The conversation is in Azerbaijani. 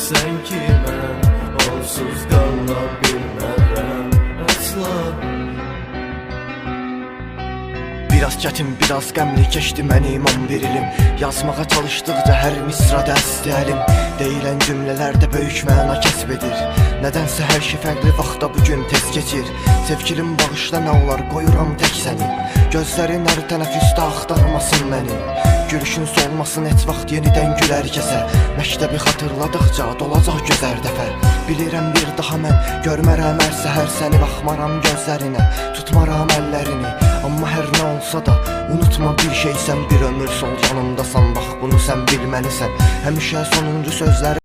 bilirsən ki, mən onsuz qala bilmərəm əsla. Biraz çətin, biraz qəmli keçdi mənim 11 ilim. Yazmağa çalışdıqca hər misrada əsdi əlim. Deyilən cümlələrdə böyük məna kəsb edir. Nədənsə hər şey fərqli vaxtda bugün tez keçir. Sevgilim bağışla, nə olar qoyuram tək səni. Gözlərin hər tənəffüsdə axtarmasın məni. Gülüşün solmasın heç vaxt yenidən gülər kəsə. Məktəbi xatırladıqca dolacaq göz hər dəfə. Bilirəm bir daha mən görmərəm hər səhər səni. Baxmaram gözlərinə, tutmaram əllərini. Amma hər nə olsa da unutma bir şeysən. Bir ömür sol yanımdasan, bax bunu sən bilməlisən. Həmişə sonuncu sözləri